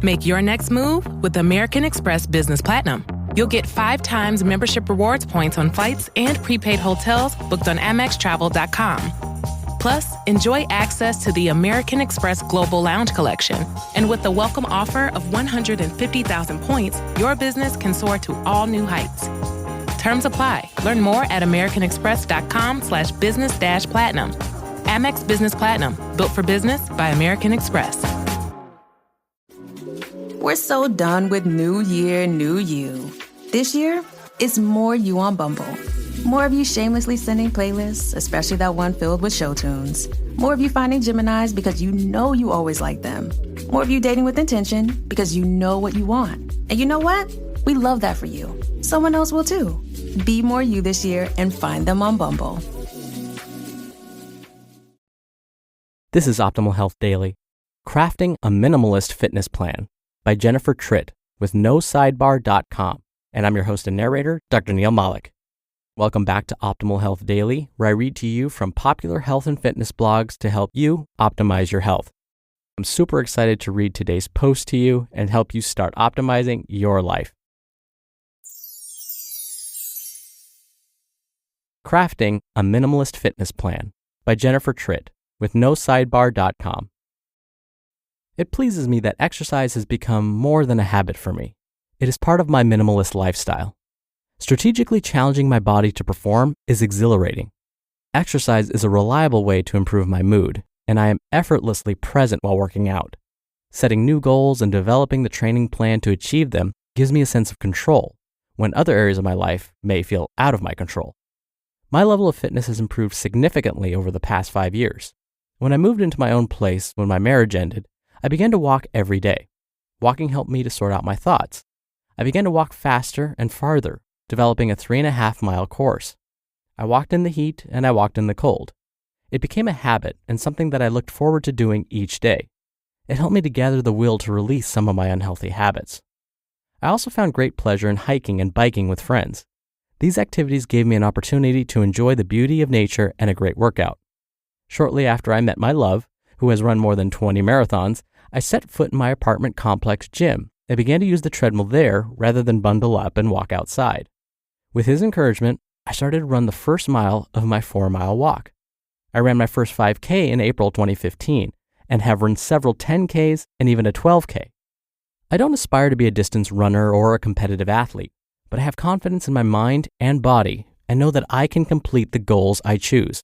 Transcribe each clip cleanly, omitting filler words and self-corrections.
Make your next move with American Express Business Platinum. You'll get 5 times membership rewards points on flights and prepaid hotels booked on AmexTravel.com. Plus, enjoy access to the American Express Global Lounge Collection. And with the welcome offer of 150,000 points, your business can soar to all new heights. Terms apply. Learn more at americanexpress.com/business-platinum. Amex Business Platinum, built for business by American Express. We're so done with New Year, New You. This year, it's more you on Bumble. More of you shamelessly sending playlists, especially that one filled with show tunes. More of you finding Geminis because you know you always like them. More of you dating with intention because you know what you want. And you know what? We love that for you. Someone else will too. Be more you this year and find them on Bumble. This is Optimal Health Daily, Crafting a Minimalist Fitness Plan by Jennifer Tritt with NoSidebar.com. And I'm your host and narrator, Dr. Neil Malik. Welcome back to Optimal Health Daily, where I read to you from popular health and fitness blogs to help you optimize your health. I'm super excited to read today's post to you and help you start optimizing your life. Crafting a Minimalist Fitness Plan by Jennifer Tritt with NoSidebar.com. It pleases me that exercise has become more than a habit for me. It is part of my minimalist lifestyle. Strategically challenging my body to perform is exhilarating. Exercise is a reliable way to improve my mood, and I am effortlessly present while working out. Setting new goals and developing the training plan to achieve them gives me a sense of control, when other areas of my life may feel out of my control. My level of fitness has improved significantly over the past 5 years. When I moved into my own place when my marriage ended, I began to walk every day. Walking helped me to sort out my thoughts. I began to walk faster and farther, developing a 3.5-mile course. I walked in the heat and I walked in the cold. It became a habit and something that I looked forward to doing each day. It helped me to gather the will to release some of my unhealthy habits. I also found great pleasure in hiking and biking with friends. These activities gave me an opportunity to enjoy the beauty of nature and a great workout. Shortly after I met my love, who has run more than 20 marathons, I set foot in my apartment complex gym and began to use the treadmill there rather than bundle up and walk outside. With his encouragement, I started to run the first mile of my 4-mile walk. I ran my first 5K in April 2015 and have run several 10Ks and even a 12K. I don't aspire to be a distance runner or a competitive athlete, but I have confidence in my mind and body and know that I can complete the goals I choose.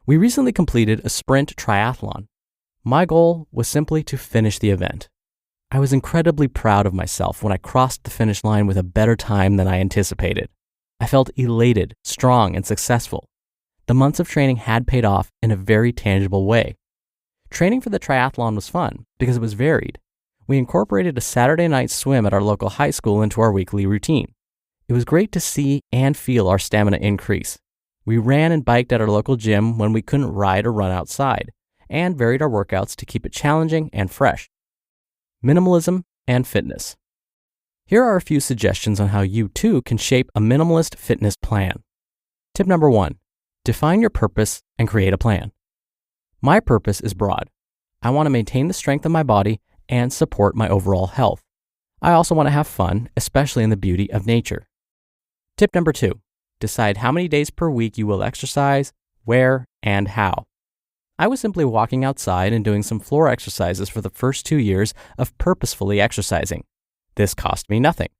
We recently completed a sprint triathlon. My goal was simply to finish the event. I was incredibly proud of myself when I crossed the finish line with a better time than I anticipated. I felt elated, strong, and successful. The months of training had paid off in a very tangible way. Training for the triathlon was fun because it was varied. We incorporated a Saturday night swim at our local high school into our weekly routine. It was great to see and feel our stamina increase. We ran and biked at our local gym when we couldn't ride or run outside, and varied our workouts to keep it challenging and fresh. Minimalism and fitness. Here are a few suggestions on how you too can shape a minimalist fitness plan. Tip number 1, define your purpose and create a plan. My purpose is broad. I want to maintain the strength of my body and support my overall health. I also want to have fun, especially in the beauty of nature. Tip number 2, decide how many days per week you will exercise, where, and how. I was simply walking outside and doing some floor exercises for the first 2 years of purposefully exercising. This cost me nothing.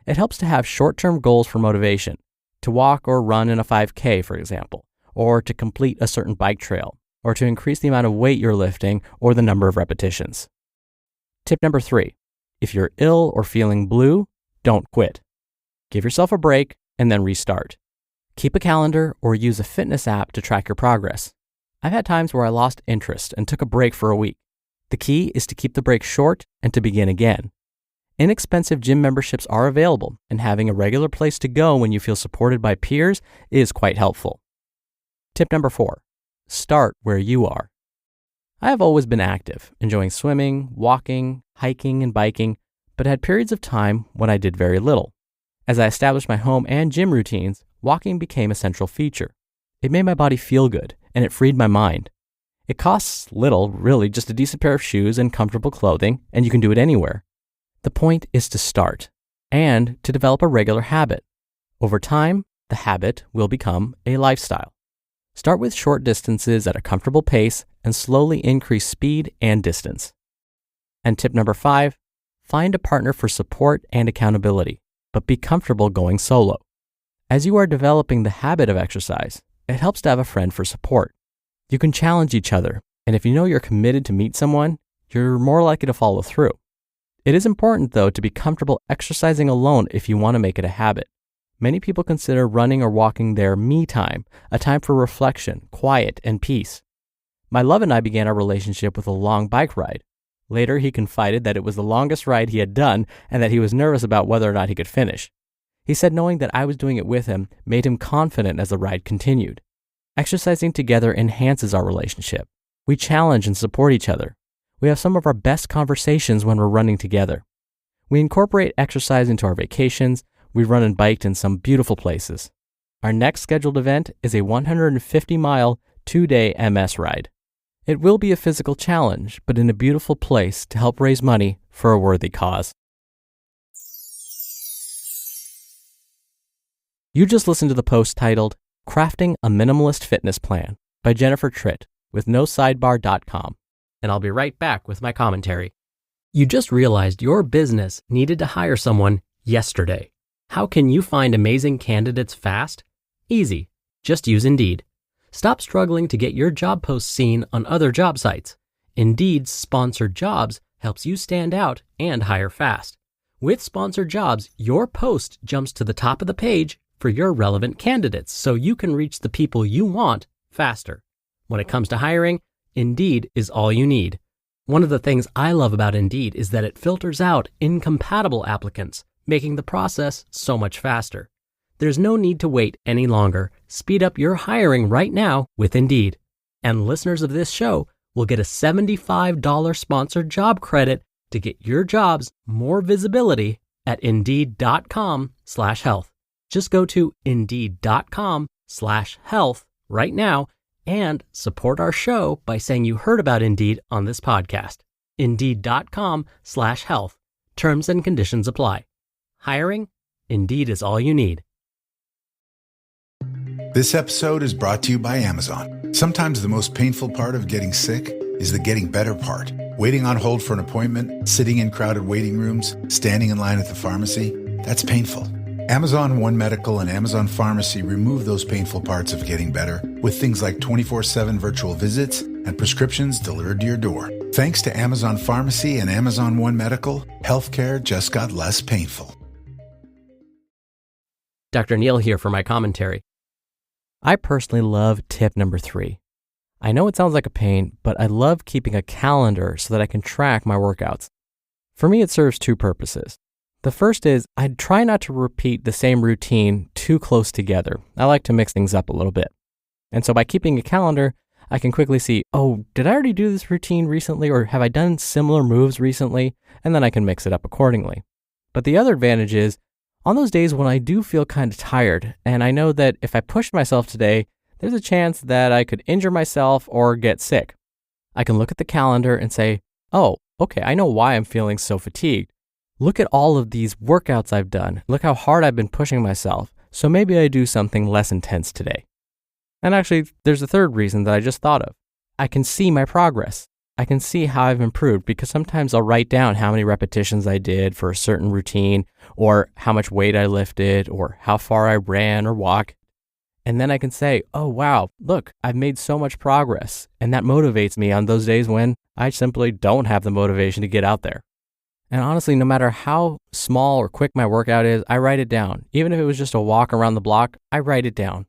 It helps to have short-term goals for motivation, to walk or run in a 5K, for example, or to complete a certain bike trail, or to increase the amount of weight you're lifting or the number of repetitions. Tip number 3, if you're ill or feeling blue, don't quit. Give yourself a break and then restart. Keep a calendar or use a fitness app to track your progress. I've had times where I lost interest and took a break for a week. The key is to keep the break short and to begin again. Inexpensive gym memberships are available, and having a regular place to go when you feel supported by peers is quite helpful. Tip number 4, start where you are. I have always been active, enjoying swimming, walking, hiking, and biking, but had periods of time when I did very little. As I established my home and gym routines, walking became a central feature. It made my body feel good, and it freed my mind. It costs little, really, just a decent pair of shoes and comfortable clothing, and you can do it anywhere. The point is to start and to develop a regular habit. Over time, the habit will become a lifestyle. Start with short distances at a comfortable pace and slowly increase speed and distance. And tip number 5, find a partner for support and accountability, but be comfortable going solo. As you are developing the habit of exercise, it helps to have a friend for support. You can challenge each other, and if you know you're committed to meet someone, you're more likely to follow through. It is important, though, to be comfortable exercising alone if you want to make it a habit. Many people consider running or walking their me time, a time for reflection, quiet, and peace. My love and I began our relationship with a long bike ride. Later, he confided that it was the longest ride he had done and that he was nervous about whether or not he could finish. He said knowing that I was doing it with him made him confident as the ride continued. Exercising together enhances our relationship. We challenge and support each other. We have some of our best conversations when we're running together. We incorporate exercise into our vacations. We run and biked in some beautiful places. Our next scheduled event is a 150-mile, 2-day MS ride. It will be a physical challenge, but in a beautiful place to help raise money for a worthy cause. You just listened to the post titled, Crafting a Minimalist Fitness Plan by Jennifer Tritt with NoSidebar.com, and I'll be right back with my commentary. You just realized your business needed to hire someone yesterday. How can you find amazing candidates fast? Easy. Just use Indeed. Stop struggling to get your job posts seen on other job sites. Indeed's Sponsored Jobs helps you stand out and hire fast. With Sponsored Jobs, your post jumps to the top of the page for your relevant candidates so you can reach the people you want faster. When it comes to hiring, Indeed is all you need. One of the things I love about Indeed is that it filters out incompatible applicants, making the process so much faster. There's no need to wait any longer. Speed up your hiring right now with Indeed. And listeners of this show will get a $75 sponsored job credit to get your jobs more visibility at Indeed.com/health. Just go to Indeed.com/health right now and support our show by saying you heard about Indeed on this podcast. Indeed.com/health. Terms and conditions apply. Hiring? Indeed is all you need. This episode is brought to you by Amazon. Sometimes the most painful part of getting sick is the getting better part. Waiting on hold for an appointment, sitting in crowded waiting rooms, standing in line at the pharmacy, that's painful. Amazon One Medical and Amazon Pharmacy remove those painful parts of getting better with things like 24/7 virtual visits and prescriptions delivered to your door. Thanks to Amazon Pharmacy and Amazon One Medical, healthcare just got less painful. Dr. Neil here for my commentary. I personally love tip number 3. I know it sounds like a pain, but I love keeping a calendar so that I can track my workouts. For me, it serves 2 purposes. The first is I try not to repeat the same routine too close together. I like to mix things up a little bit. And so by keeping a calendar, I can quickly see, oh, did I already do this routine recently, or have I done similar moves recently? And then I can mix it up accordingly. But the other advantage is, on those days when I do feel kind of tired, and I know that if I push myself today, there's a chance that I could injure myself or get sick. I can look at the calendar and say, oh, okay, I know why I'm feeling so fatigued. Look at all of these workouts I've done. Look how hard I've been pushing myself. So maybe I do something less intense today. And actually, there's a third reason that I just thought of. I can see my progress. I can see how I've improved because sometimes I'll write down how many repetitions I did for a certain routine, or how much weight I lifted, or how far I ran or walked. And then I can say, oh, wow, look, I've made so much progress. And that motivates me on those days when I simply don't have the motivation to get out there. And honestly, no matter how small or quick my workout is, I write it down. Even if it was just a walk around the block, I write it down.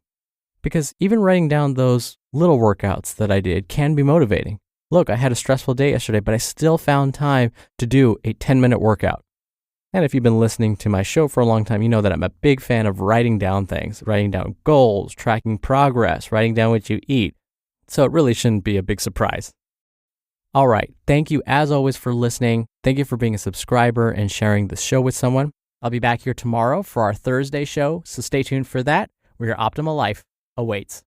Because even writing down those little workouts that I did can be motivating. Look, I had a stressful day yesterday, but I still found time to do a 10-minute workout. And if you've been listening to my show for a long time, you know that I'm a big fan of writing down things, writing down goals, tracking progress, writing down what you eat. So it really shouldn't be a big surprise. All right. Thank you as always for listening. Thank you for being a subscriber and sharing the show with someone. I'll be back here tomorrow for our Thursday show, so stay tuned for that, where your optimal life awaits.